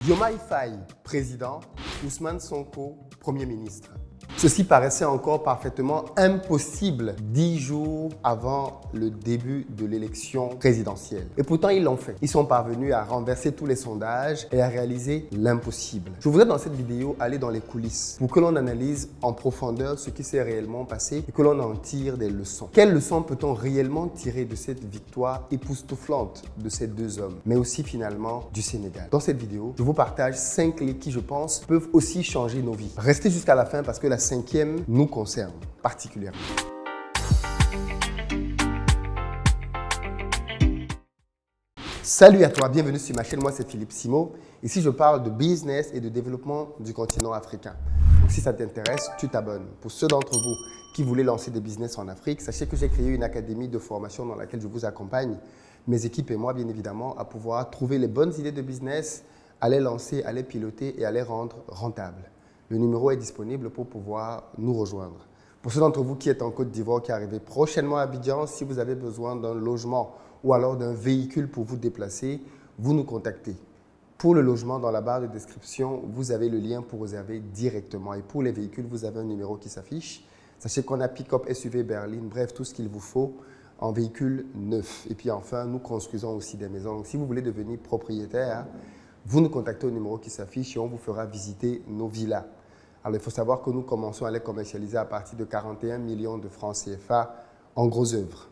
Diomaye Faye, président, Ousmane Sonko, Premier ministre. Ceci paraissait encore parfaitement impossible 10 jours avant le début de l'élection présidentielle. Et pourtant, ils l'ont fait. Ils sont parvenus à renverser tous les sondages et à réaliser l'impossible. Je voudrais dans cette vidéo aller dans les coulisses pour que l'on analyse en profondeur ce qui s'est réellement passé et que l'on en tire des leçons. Quelles leçons peut-on réellement tirer de cette victoire époustouflante de ces deux hommes, mais aussi finalement du Sénégal? Dans cette vidéo, je vous partage 5 clés qui, je pense, peuvent aussi changer nos vies. Restez jusqu'à la fin parce que la 5e nous concerne particulièrement. Salut à toi, bienvenue sur ma chaîne, moi c'est Philippe Simo. Ici je parle de business et de développement du continent africain. Donc si ça t'intéresse, tu t'abonnes. Pour ceux d'entre vous qui voulaient lancer des business en Afrique, sachez que j'ai créé une académie de formation dans laquelle je vous accompagne, mes équipes et moi bien évidemment, à pouvoir trouver les bonnes idées de business, à les lancer, à les piloter et à les rendre rentables. Le numéro est disponible pour pouvoir nous rejoindre. Pour ceux d'entre vous qui êtes en Côte d'Ivoire, qui arrivez prochainement à Abidjan, si vous avez besoin d'un logement ou alors d'un véhicule pour vous déplacer, vous nous contactez. Pour le logement, dans la barre de description, vous avez le lien pour réserver directement. Et pour les véhicules, vous avez un numéro qui s'affiche. Sachez qu'on a pick-up, SUV, berline, bref, tout ce qu'il vous faut en véhicule neuf. Et puis enfin, nous construisons aussi des maisons. Donc si vous voulez devenir propriétaire, vous nous contactez au numéro qui s'affiche et on vous fera visiter nos villas. Alors, il faut savoir que nous commençons à les commercialiser à partir de 41 millions de francs CFA en gros œuvre.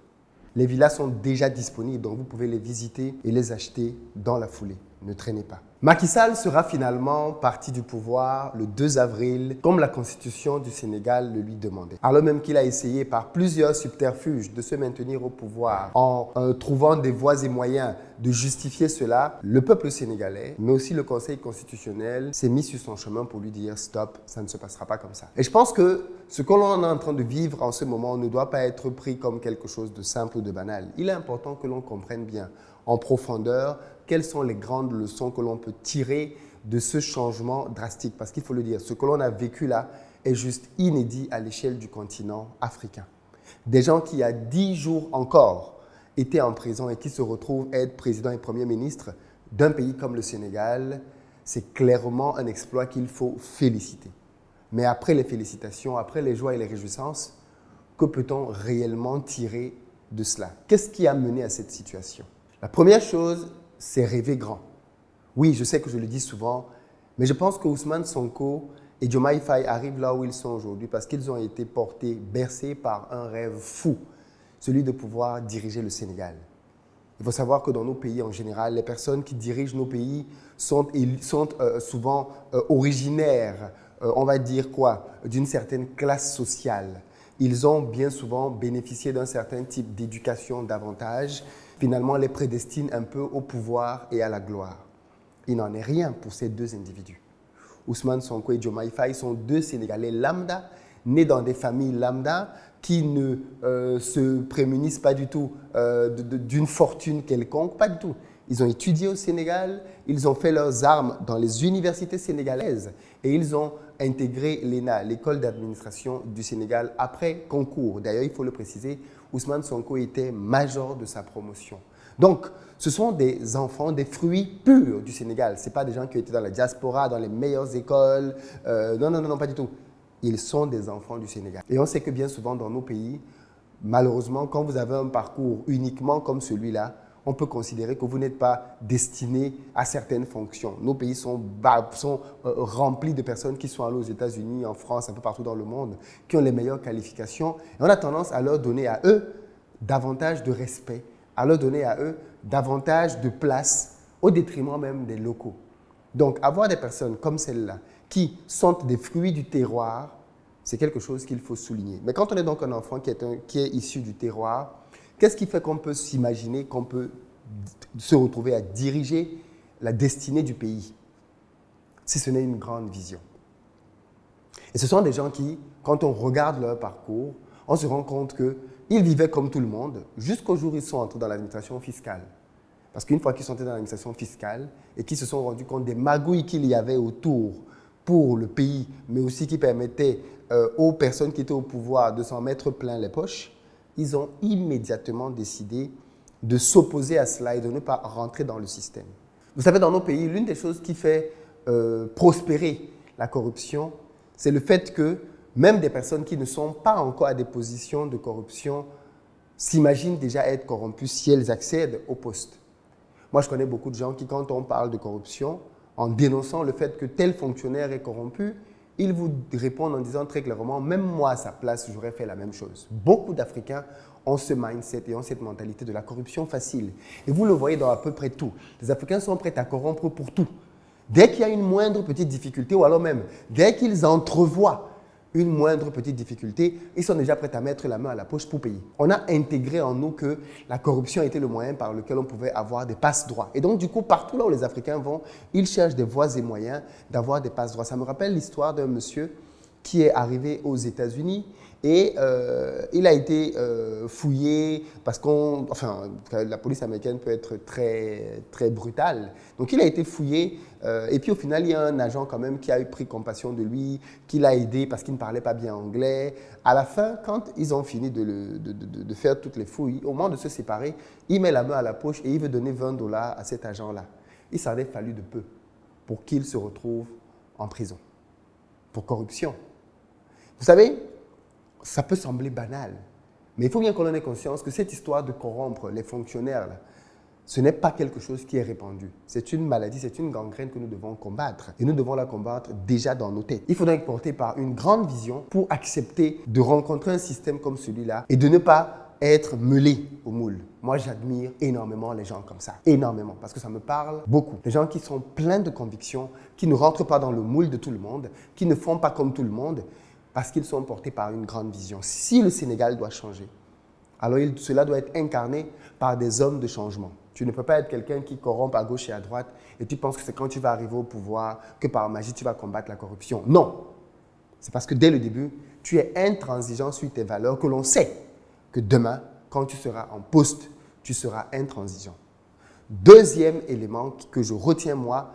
Les villas sont déjà disponibles, donc vous pouvez les visiter et les acheter dans la foulée. Ne traînez pas. Macky Sall sera finalement parti du pouvoir le 2 avril, comme la constitution du Sénégal le lui demandait. Alors même qu'il a essayé par plusieurs subterfuges de se maintenir au pouvoir en trouvant des voies et moyens de justifier cela, le peuple sénégalais, mais aussi le Conseil constitutionnel, s'est mis sur son chemin pour lui dire « stop, ça ne se passera pas comme ça ». Et je pense que ce que l'on est en train de vivre en ce moment ne doit pas être pris comme quelque chose de simple ou de banal. Il est important que l'on comprenne bien en profondeur quelles sont les grandes leçons que l'on peut tirer de ce changement drastique. Parce qu'il faut le dire, ce que l'on a vécu là est juste inédit à l'échelle du continent africain. Des gens qui, il y a 10 jours encore, étaient en prison et qui se retrouvent être président et premier ministre d'un pays comme le Sénégal, c'est clairement un exploit qu'il faut féliciter. Mais après les félicitations, après les joies et les réjouissances, que peut-on réellement tirer de cela? Qu'est-ce qui a mené à cette situation? La première chose, c'est rêver grand. Oui, je sais que je le dis souvent, mais je pense que Ousmane Sonko et Diomaye Faye arrivent là où ils sont aujourd'hui parce qu'ils ont été portés, bercés par un rêve fou, celui de pouvoir diriger le Sénégal. Il faut savoir que dans nos pays en général, les personnes qui dirigent nos pays sont souvent originaires, on va dire quoi, d'une certaine classe sociale. Ils ont bien souvent bénéficié d'un certain type d'éducation davantage, finalement les prédestine un peu au pouvoir et à la gloire. Il n'en est rien pour ces deux individus. Ousmane Sonko et Diomaye Faye sont deux Sénégalais lambda, nés dans des familles lambda qui ne se prémunissent pas du tout d'une fortune quelconque, pas du tout. Ils ont étudié au Sénégal, ils ont fait leurs armes dans les universités sénégalaises et ils ont intégré l'ENA, l'école d'administration du Sénégal, après concours. D'ailleurs, il faut le préciser, Ousmane Sonko était major de sa promotion. Donc, ce sont des enfants, des fruits purs du Sénégal. Ce n'est pas des gens qui étaient dans la diaspora, dans les meilleures écoles. Non, pas du tout. Ils sont des enfants du Sénégal. Et on sait que bien souvent dans nos pays, malheureusement, quand vous avez un parcours uniquement comme celui-là, on peut considérer que vous n'êtes pas destiné à certaines fonctions. Nos pays sont remplis de personnes qui sont allées aux États-Unis, en France, un peu partout dans le monde, qui ont les meilleures qualifications. Et on a tendance à leur donner à eux davantage de respect, à leur donner à eux davantage de place, au détriment même des locaux. Donc, avoir des personnes comme celle-là, qui sont des fruits du terroir, c'est quelque chose qu'il faut souligner. Mais quand on est donc un enfant qui est issu du terroir, qu'est-ce qui fait qu'on peut s'imaginer qu'on peut se retrouver à diriger la destinée du pays, si ce n'est une grande vision? Et ce sont des gens qui, quand on regarde leur parcours, on se rend compte qu'ils vivaient comme tout le monde jusqu'au jour où ils sont entrés dans l'administration fiscale. Parce qu'une fois qu'ils sont entrés dans l'administration fiscale et qu'ils se sont rendus compte des magouilles qu'il y avait autour pour le pays, mais aussi qui permettaient aux personnes qui étaient au pouvoir de s'en mettre plein les poches, ils ont immédiatement décidé de s'opposer à cela et de ne pas rentrer dans le système. Vous savez, dans nos pays, l'une des choses qui fait prospérer la corruption, c'est le fait que même des personnes qui ne sont pas encore à des positions de corruption s'imaginent déjà être corrompues si elles accèdent au poste. Moi, je connais beaucoup de gens qui, quand on parle de corruption, en dénonçant le fait que tel fonctionnaire est corrompu, ils vous répondent en disant très clairement, même moi à sa place, j'aurais fait la même chose. Beaucoup d'Africains ont ce mindset et ont cette mentalité de la corruption facile. Et vous le voyez dans à peu près tout. Les Africains sont prêts à corrompre pour tout. Dès qu'il y a une moindre petite difficulté, ou alors même, dès qu'ils entrevoient une moindre petite difficulté, ils sont déjà prêts à mettre la main à la poche pour payer. On a intégré en nous que la corruption était le moyen par lequel on pouvait avoir des passe-droits. Et donc, du coup, partout là où les Africains vont, ils cherchent des voies et moyens d'avoir des passe-droits. Ça me rappelle l'histoire d'un monsieur qui est arrivé aux États-Unis et il a été fouillé parce la police américaine peut être très, très brutale. Donc, il a été fouillé et puis au final, il y a un agent quand même qui a eu pris compassion de lui, qui l'a aidé parce qu'il ne parlait pas bien anglais. À la fin, quand ils ont fini de faire toutes les fouilles, au moment de se séparer, il met la main à la poche et il veut donner $20 à cet agent-là. Il s'en est fallu de peu pour qu'il se retrouve en prison pour corruption. Vous savez, ça peut sembler banal, mais il faut bien qu'on en ait conscience que cette histoire de corrompre les fonctionnaires, là, ce n'est pas quelque chose qui est répandu. C'est une maladie, c'est une gangrène que nous devons combattre. Et nous devons la combattre déjà dans nos têtes. Il faudra être porté par une grande vision pour accepter de rencontrer un système comme celui-là et de ne pas être meulé au moule. Moi, j'admire énormément les gens comme ça. Énormément, parce que ça me parle beaucoup. Les gens qui sont pleins de convictions, qui ne rentrent pas dans le moule de tout le monde, qui ne font pas comme tout le monde, parce qu'ils sont portés par une grande vision. Si le Sénégal doit changer, alors cela doit être incarné par des hommes de changement. Tu ne peux pas être quelqu'un qui corrompt à gauche et à droite et tu penses que c'est quand tu vas arriver au pouvoir que par magie tu vas combattre la corruption. Non. C'est parce que dès le début, tu es intransigeant sur tes valeurs que l'on sait que demain, quand tu seras en poste, tu seras intransigeant. Deuxième élément que je retiens moi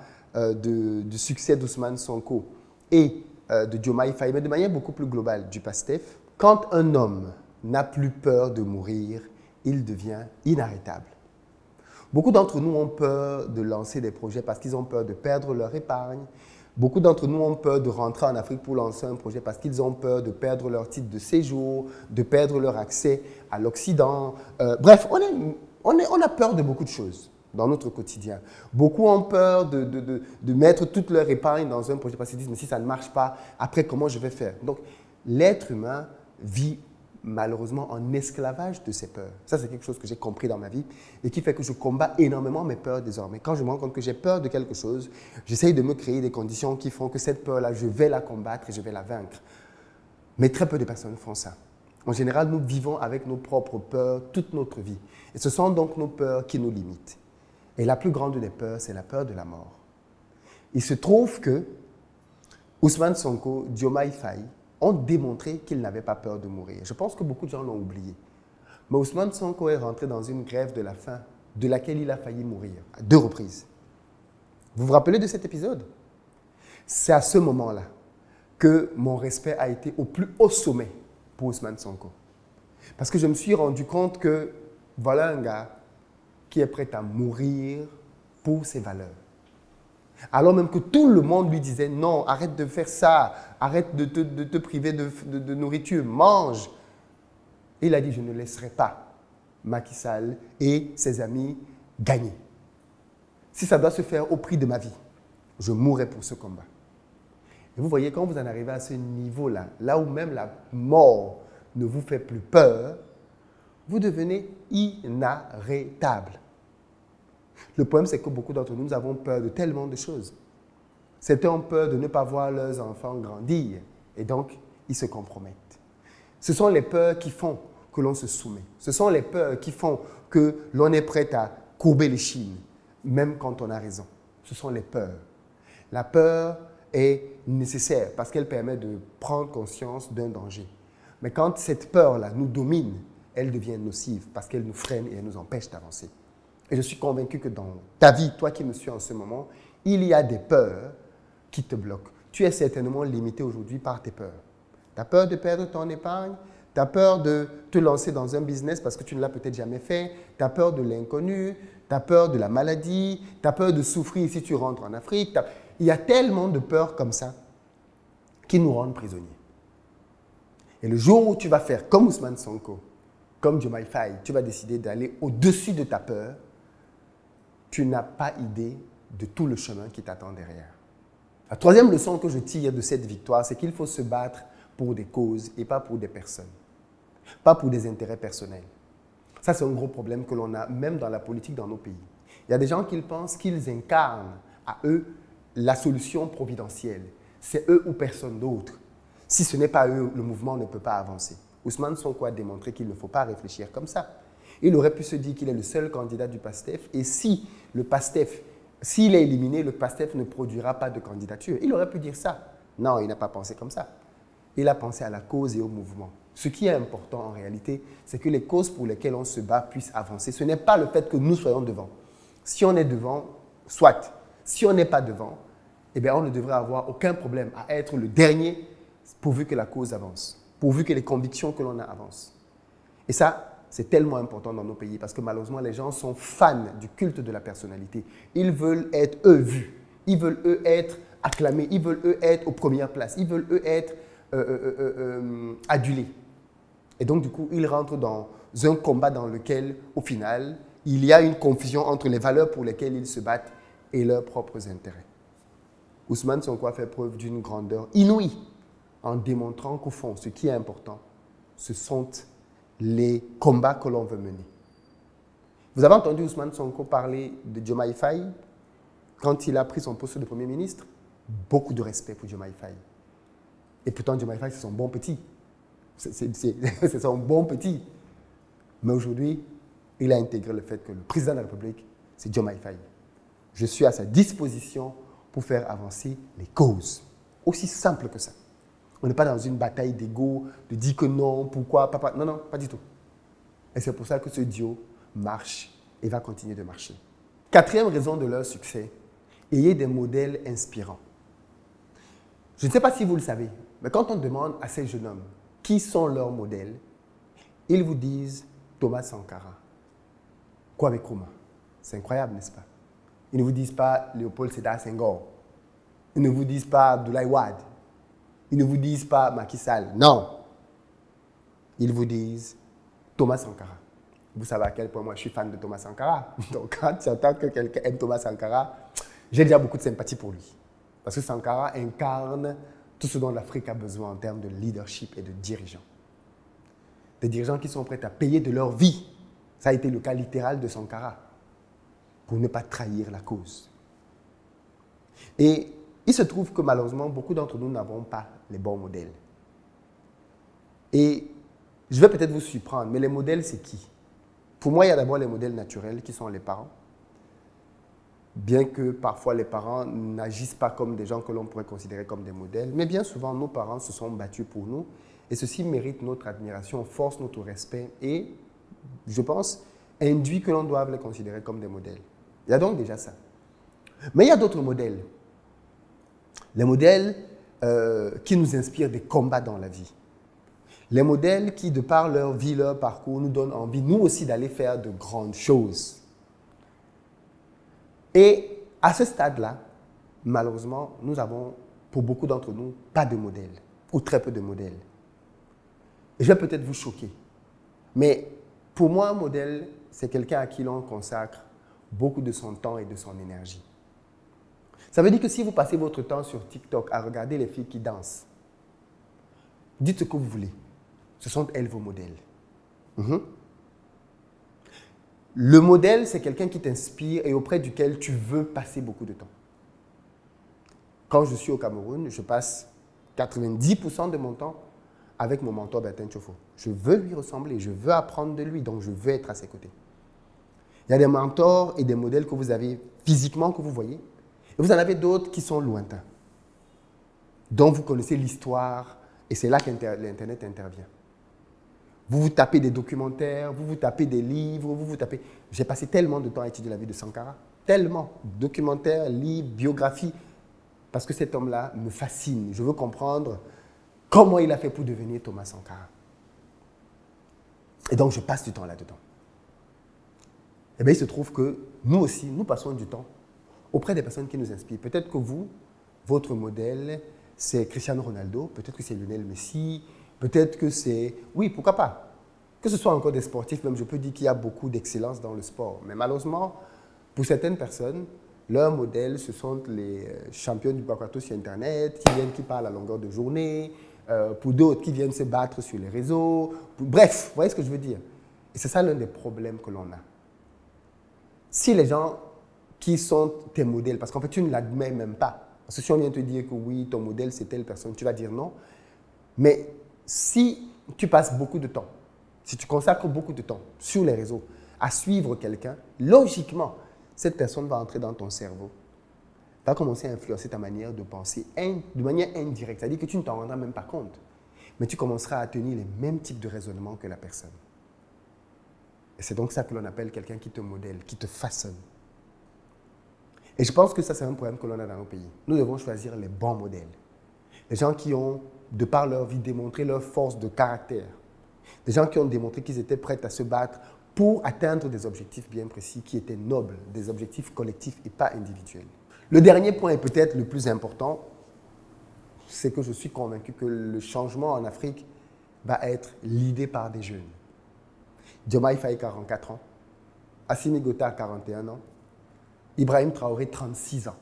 du succès d'Ousmane Sonko et de Diomaye Faye, mais de manière beaucoup plus globale du PASTEF, quand un homme n'a plus peur de mourir, il devient inarrêtable. Beaucoup d'entre nous ont peur de lancer des projets parce qu'ils ont peur de perdre leur épargne. Beaucoup d'entre nous ont peur de rentrer en Afrique pour lancer un projet parce qu'ils ont peur de perdre leur titre de séjour, de perdre leur accès à l'Occident. Bref, on a peur de beaucoup de choses dans notre quotidien. Beaucoup ont peur de mettre toute leur épargne dans un projet parce qu'ils disent « mais si ça ne marche pas, après comment je vais faire ?» Donc, l'être humain vit malheureusement en esclavage de ses peurs. Ça, c'est quelque chose que j'ai compris dans ma vie et qui fait que je combats énormément mes peurs désormais. Quand je me rends compte que j'ai peur de quelque chose, j'essaye de me créer des conditions qui font que cette peur-là, je vais la combattre et je vais la vaincre. Mais très peu de personnes font ça. En général, nous vivons avec nos propres peurs toute notre vie. Et ce sont donc nos peurs qui nous limitent. Et la plus grande des peurs, c'est la peur de la mort. Il se trouve que Ousmane Sonko, Diomaye Faye, ont démontré qu'ils n'avaient pas peur de mourir. Je pense que beaucoup de gens l'ont oublié. Mais Ousmane Sonko est rentré dans une grève de la faim de laquelle il a failli mourir à 2 reprises. Vous vous rappelez de cet épisode? C'est à ce moment-là que mon respect a été au plus haut sommet pour Ousmane Sonko. Parce que je me suis rendu compte que voilà un gars qui est prêt à mourir pour ses valeurs. Alors même que tout le monde lui disait « Non, arrête de faire ça, arrête de te priver de nourriture, mange ». Il a dit « Je ne laisserai pas Macky Sall et ses amis gagner. Si ça doit se faire au prix de ma vie, je mourrai pour ce combat. » Et vous voyez, quand vous en arrivez à ce niveau-là, là où même la mort ne vous fait plus peur, vous devenez inarrêtable. Le problème, c'est que beaucoup d'entre nous, nous avons peur de tellement de choses. Certains ont peur de ne pas voir leurs enfants grandir et donc ils se compromettent. Ce sont les peurs qui font que l'on se soumet. Ce sont les peurs qui font que l'on est prêt à courber les chines, même quand on a raison. Ce sont les peurs. La peur est nécessaire parce qu'elle permet de prendre conscience d'un danger. Mais quand cette peur-là nous domine, elle devient nocive parce qu'elle nous freine et elle nous empêche d'avancer. Et je suis convaincu que dans ta vie, toi qui me suis en ce moment, il y a des peurs qui te bloquent. Tu es certainement limité aujourd'hui par tes peurs. Tu as peur de perdre ton épargne, tu as peur de te lancer dans un business parce que tu ne l'as peut-être jamais fait, tu as peur de l'inconnu, tu as peur de la maladie, tu as peur de souffrir si tu rentres en Afrique. il y a tellement de peurs comme ça qui nous rendent prisonniers. Et le jour où tu vas faire comme Ousmane Sonko, comme Diomaye Faye, tu vas décider d'aller au-dessus de ta peur, tu n'as pas idée de tout le chemin qui t'attend derrière. La troisième leçon que je tire de cette victoire, c'est qu'il faut se battre pour des causes et pas pour des personnes, pas pour des intérêts personnels. Ça, c'est un gros problème que l'on a même dans la politique dans nos pays. Il y a des gens qui pensent qu'ils incarnent à eux la solution providentielle. C'est eux ou personne d'autre. Si ce n'est pas eux, le mouvement ne peut pas avancer. Ousmane Sonko a démontré qu'il ne faut pas réfléchir comme ça. Il aurait pu se dire qu'il est le seul candidat du PASTEF et si le PASTEF, s'il est éliminé, le PASTEF ne produira pas de candidature. Il aurait pu dire ça. Non, il n'a pas pensé comme ça. Il a pensé à la cause et au mouvement. Ce qui est important en réalité, c'est que les causes pour lesquelles on se bat puissent avancer. Ce n'est pas le fait que nous soyons devant. Si on est devant, soit. Si on n'est pas devant, eh bien, on ne devrait avoir aucun problème à être le dernier pourvu que la cause avance, pourvu que les convictions que l'on a avancent. Et ça, c'est tellement important dans nos pays parce que malheureusement, les gens sont fans du culte de la personnalité. Ils veulent être eux vus, ils veulent eux être acclamés, ils veulent eux être aux premières places, ils veulent eux être adulés. Et donc, du coup, ils rentrent dans un combat dans lequel, au final, il y a une confusion entre les valeurs pour lesquelles ils se battent et leurs propres intérêts. Ousmane Sonko a fait preuve d'une grandeur inouïe en démontrant qu'au fond, ce qui est important, ce sont les combats que l'on veut mener. Vous avez entendu Ousmane Sonko parler de Diomaye Faye quand il a pris son poste de Premier ministre? Beaucoup de respect pour Diomaye Faye. Et pourtant, Diomaye Faye, c'est son bon petit. C'est son bon petit. Mais aujourd'hui, il a intégré le fait que le président de la République, c'est Diomaye Faye. Je suis à sa disposition pour faire avancer les causes. Aussi simple que ça. On n'est pas dans une bataille d'ego, de dire que non, pourquoi, papa. Non, non, pas du tout. Et c'est pour ça que ce duo marche et va continuer de marcher. Quatrième raison de leur succès, ayez des modèles inspirants. Je ne sais pas si vous le savez, mais quand on demande à ces jeunes hommes qui sont leurs modèles, ils vous disent Thomas Sankara, Kwame Nkrumah. C'est incroyable, n'est-ce pas? Ils ne vous disent pas Léopold Sédar Senghor. Ils ne vous disent pas Abdoulaye Wade. Ils ne vous disent pas Macky Sall. Non. Ils vous disent Thomas Sankara. Vous savez à quel point moi je suis fan de Thomas Sankara. Donc quand tu entends que quelqu'un aime Thomas Sankara, j'ai déjà beaucoup de sympathie pour lui. Parce que Sankara incarne tout ce dont l'Afrique a besoin en termes de leadership et de dirigeants. Des dirigeants qui sont prêts à payer de leur vie. Ça a été le cas littéral de Sankara, pour ne pas trahir la cause. Et il se trouve que malheureusement, beaucoup d'entre nous n'avons pas les bons modèles. Et je vais peut-être vous surprendre, mais les modèles, c'est qui? Pour moi, il y a d'abord les modèles naturels qui sont les parents. Bien que parfois les parents n'agissent pas comme des gens que l'on pourrait considérer comme des modèles, mais bien souvent nos parents se sont battus pour nous et ceci mérite notre admiration, force notre respect et, je pense, induit que l'on doive les considérer comme des modèles. Il y a donc déjà ça. Mais il y a d'autres modèles. Les modèles qui nous inspirent des combats dans la vie. Les modèles qui, de par leur vie, leur parcours, nous donnent envie, nous aussi, d'aller faire de grandes choses. Et à ce stade-là, malheureusement, nous avons, pour beaucoup d'entre nous, pas de modèle, ou très peu de modèles. Et je vais peut-être vous choquer, mais pour moi, un modèle, c'est quelqu'un à qui l'on consacre beaucoup de son temps et de son énergie. Ça veut dire que si vous passez votre temps sur TikTok à regarder les filles qui dansent, dites ce que vous voulez. Ce sont elles vos modèles. Le modèle, c'est quelqu'un qui t'inspire et auprès duquel tu veux passer beaucoup de temps. Quand je suis au Cameroun, je passe 90% de mon temps avec mon mentor Bertin Tchofo. Je veux lui ressembler, je veux apprendre de lui, donc je veux être à ses côtés. Il y a des mentors et des modèles que vous avez physiquement, que vous voyez, et vous en avez d'autres qui sont lointains, dont vous connaissez l'histoire, et c'est là que l'Internet intervient. Vous vous tapez des documentaires, vous vous tapez des livres, vous vous tapez... J'ai passé tellement de temps à étudier la vie de Sankara, tellement. Documentaires, livres, biographies, parce que cet homme-là me fascine. Je veux comprendre comment il a fait pour devenir Thomas Sankara. Et donc, je passe du temps là-dedans. Eh bien, il se trouve que nous aussi, nous passons du temps auprès des personnes qui nous inspirent. Peut-être que vous, votre modèle, c'est Cristiano Ronaldo, peut-être que c'est Lionel Messi, peut-être que c'est... Oui, pourquoi pas? Que ce soit encore des sportifs, même je peux dire qu'il y a beaucoup d'excellence dans le sport. Mais malheureusement, pour certaines personnes, leur modèle, ce sont les champions du Bakato sur Internet, qui parlent à longueur de journée, pour d'autres qui viennent se battre sur les réseaux. Bref, vous voyez ce que je veux dire? Et c'est ça l'un des problèmes que l'on a. Si les gens qui sont tes modèles, parce qu'en fait, tu ne l'admets même pas. Parce que si on vient te dire que oui, ton modèle, c'est telle personne, tu vas dire non. Mais si tu passes beaucoup de temps, si tu consacres beaucoup de temps sur les réseaux à suivre quelqu'un, logiquement, cette personne va entrer dans ton cerveau, va commencer à influencer ta manière de penser de manière indirecte. C'est-à-dire que tu ne t'en rendras même pas compte. Mais tu commenceras à tenir les mêmes types de raisonnement que la personne. Et c'est donc ça que l'on appelle quelqu'un qui te modèle, qui te façonne. Et je pense que ça, c'est un problème que l'on a dans nos pays. Nous devons choisir les bons modèles. Les gens qui ont, de par leur vie, démontré leur force de caractère. Des gens qui ont démontré qu'ils étaient prêts à se battre pour atteindre des objectifs bien précis qui étaient nobles, des objectifs collectifs et pas individuels. Le dernier point est peut-être le plus important, c'est que je suis convaincu que le changement en Afrique va être l'idée par des jeunes. Diomaye Faye, 44 ans. Assimi Goïta, 41 ans. Ibrahim Traoré, 36 ans.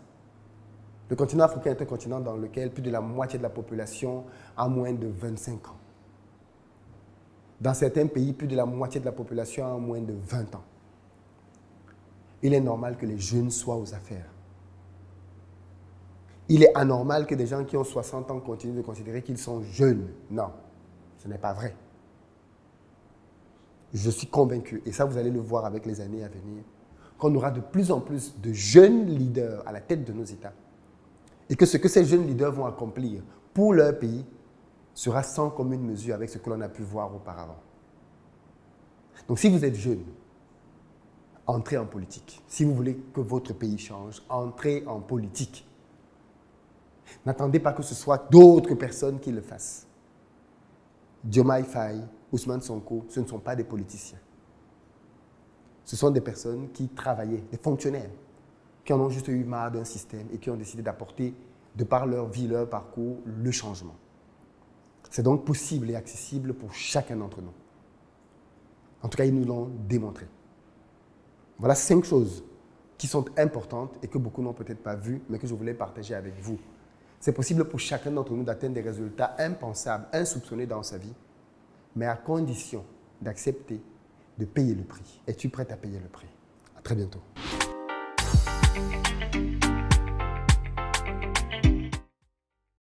Le continent africain est un continent dans lequel plus de la moitié de la population a moins de 25 ans. Dans certains pays, plus de la moitié de la population a moins de 20 ans. Il est normal que les jeunes soient aux affaires. Il est anormal que des gens qui ont 60 ans continuent de considérer qu'ils sont jeunes. Non, ce n'est pas vrai. Je suis convaincu, et ça vous allez le voir avec les années à venir, qu'on aura de plus en plus de jeunes leaders à la tête de nos États. Et que ce que ces jeunes leaders vont accomplir pour leur pays sera sans commune mesure avec ce que l'on a pu voir auparavant. Donc si vous êtes jeune, entrez en politique. Si vous voulez que votre pays change, entrez en politique. N'attendez pas que ce soit d'autres personnes qui le fassent. Diomaye Faye, Ousmane Sonko, ce ne sont pas des politiciens. Ce sont des personnes qui travaillaient, des fonctionnaires, qui en ont juste eu marre d'un système et qui ont décidé d'apporter, de par leur vie, leur parcours, le changement. C'est donc possible et accessible pour chacun d'entre nous. En tout cas, ils nous l'ont démontré. Voilà 5 choses qui sont importantes et que beaucoup n'ont peut-être pas vues, mais que je voulais partager avec vous. C'est possible pour chacun d'entre nous d'atteindre des résultats impensables, insoupçonnés dans sa vie, mais à condition d'accepter de payer le prix. Es-tu prête à payer le prix? À très bientôt.